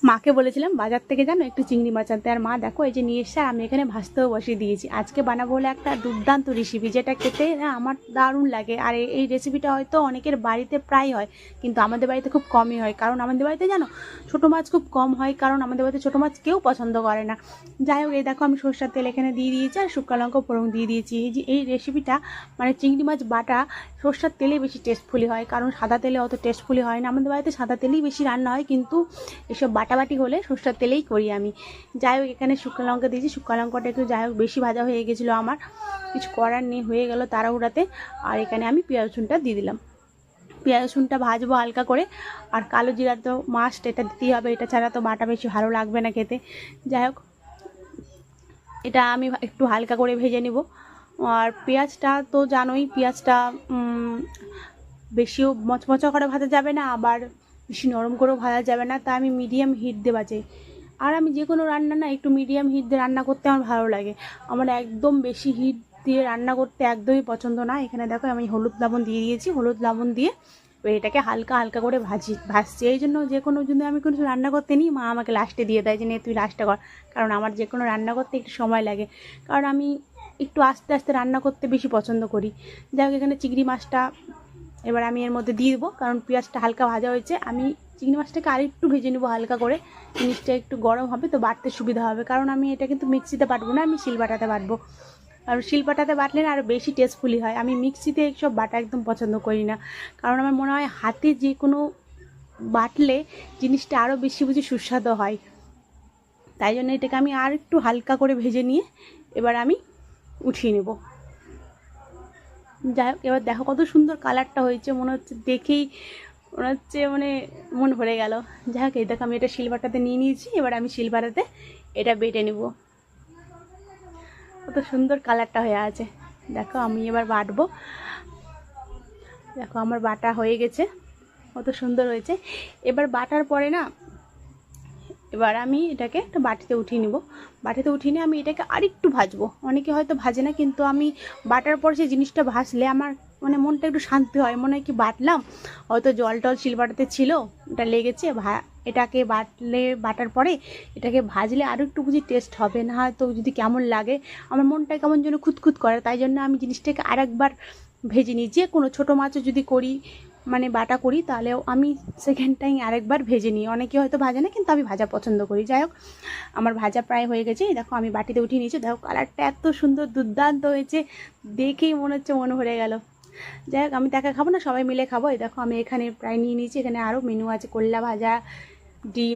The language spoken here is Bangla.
মাকে বলেছিলাম বাজার থেকে জানো একটু চিংড়ি মাছ আনতে, আর মা দেখো এই যে নিয়ে এসছে, আর আমি এখানে ভাজতেও বসিয়ে দিয়েছি। আজকে বানাবো হলে একটা দুর্দান্ত রেসিপি, যেটা খেতে না আমার দারুণ লাগে। আর এই রেসিপিটা হয়তো অনেকের বাড়িতে প্রায় হয়, কিন্তু আমাদের বাড়িতে খুব কমই হয়। কারণ আমাদের বাড়িতে জানো ছোটো মাছ খুব কম হয়, কারণ আমাদের বাড়িতে ছোটো মাছ কেউ পছন্দ করে না। যাই হোক, এই দেখো আমি সরষের তেল এখানে দিয়ে দিয়েছি, আর শুকনো লঙ্কা ফোড়ন দিয়ে দিয়েছি। এই যে এই রেসিপিটা মানে চিংড়ি মাছ বাটা সরষের তেলে বেশি টেস্টফুলি হয়, কারণ সাদা তেলে অত টেস্টফুলি হয় না। আমাদের বাড়িতে সাদা তেলেই বেশি রান্না হয়, কিন্তু এসব বাটাবাটি হলে সরষের তেলেই করি আমি। যাই হোক, এখানে শুকনো লঙ্কা দিয়েছি, শুকনো লঙ্কাটা একটু যাই হোক বেশি ভাজা হয়ে গেছিলো, আমার কিছু করার নেই, হয়ে গেল তাড়াহুড়াতে। আর এখানে আমি পেঁয়াজ রসুনটা দিয়ে দিলাম। পেঁয়াজ রসুনটা ভাজবো হালকা করে, আর কালো জিরা তো মাস্ট, এটা দিতেই হবে, এটা ছাড়া তো বাটা বেশি ভালো লাগবে না খেতে। যাই হোক, এটা আমি একটু হালকা করে ভেজে নিব। আর পেঁয়াজটা তো জানোই, পেঁয়াজটা বেশিও মচমচা করে ভাজা যাবে না, আবার বেশি নরম করেও ভাজা যাবে না, তা আমি মিডিয়াম হিট দিয়ে বাজাই। আর আমি যে কোনো রান্না না একটু মিডিয়াম হিট দিয়ে রান্না করতে আমার ভালো লাগে। আমার একদম বেশি হিট দিয়ে রান্না করতে একদমই পছন্দ না। এখানে দেখো আমি হলুদ লবণ দিয়ে দিয়েছি, হলুদ লবণ দিয়ে এটাকে হালকা হালকা করে ভাজছি। এই জন্য যে কোনো যদি আমি কোনো রান্না করতে নিই, মা আমাকে লাস্টে দিয়ে দেয় যে নে তুই লাস্টে কর, কারণ আমার যে কোনো রান্না করতে একটু সময় লাগে, কারণ আমি একটু আস্তে আস্তে রান্না করতে বেশি পছন্দ করি। যাই হোক, এখানে চিংড়ি মাছটা এবার আমি এর মধ্যে দিয়ে দেবো, কারণ পেঁয়াজটা হালকা ভাজা হয়েছে। আমি চিংড়ি মাছটাকে আরেকটু ভেজে নেবো হালকা করে, জিনিসটা একটু গরম হবে তো বাটতে সুবিধা হবে, কারণ আমি এটা কিন্তু মিক্সিতে বাটবো না, আমি শিলবাটাতে বাটবো। আর শিলপাটাতে বাটলে না আরও বেশি টেস্টফুলি হয়। আমি মিক্সিতে এইসব বাটা একদম পছন্দ করি না, কারণ আমার মনে হয় হাতে যে কোনো বাটলে জিনিসটা আরও বেশি বুঝি সুস্বাদু হয়। তাই জন্য এটাকে আমি আর একটু হালকা করে ভেজে নিয়ে এবার আমি উঠিয়ে নেব। যাই হোক, এবার দেখো কত সুন্দর কালারটা হয়েছে, মনে হচ্ছে দেখেই মনে হচ্ছে মানে মন ভরে গেল। যাই হোক, এই দেখো আমি এটা শিলবাটাতে নিয়ে নিয়েছি, এবার আমি শিলবাটাতে এটা বেটে নেব। কত সুন্দর কালারটা হয়ে আছে, দেখো আমি এবার বাটবো। দেখো আমার বাটা হয়ে গেছে, কত সুন্দর হয়েছে। এবার বাটার পরে না, এবার আমি এটাকে একটা বাটিতে উঠিয়ে নিব। বাটিতে উঠিয়ে নিয়ে আমি এটাকে আরেকটু ভাজবো। অনেকে হয়তো ভাজে না, কিন্তু আমি বাটার পর সেই জিনিসটা ভাজলে আমার মানে মনটা একটু শান্তি হয়, মনে হয় কি বাটলাম, হয়তো জল টল শিলবাটাতে ছিল, ওটা লেগেছে, এটাকে বাটার পরে এটাকে ভাজলে আরও একটু বুঝি টেস্ট হবে, না হয়তো যদি কেমন লাগে আমার মনটা কেমন যেন খুঁতখুত করে। তাই জন্য আমি জিনিসটাকে আরেকবার ভেজে নিই। যে কোনো ছোটো মাছও যদি করি মানে বাটা করি, তাহলেও আমি সেকেন্ড টাইম আরেকবার ভেজে নিই। অনেকে হয়তো ভাজে না, কিন্তু আমি ভাজা পছন্দ করি। যাই হোক, আমার ভাজা প্রায় হয়ে গেছে। দেখো আমি বাটিতে উঠিয়ে নিয়েছি, দেখো কালারটা এত সুন্দর দুর্দান্ত হয়েছে, দেখেই মনে হচ্ছে মন ভরে গেল। যাই হোক, আমি তো একা খাবো না, সবাই মিলে খাবো। এই দেখো আমি এখানে প্রায় নিয়ে নিয়েছি, এখানে আরও মেনু আছে, করলা ভাজা, ডিম।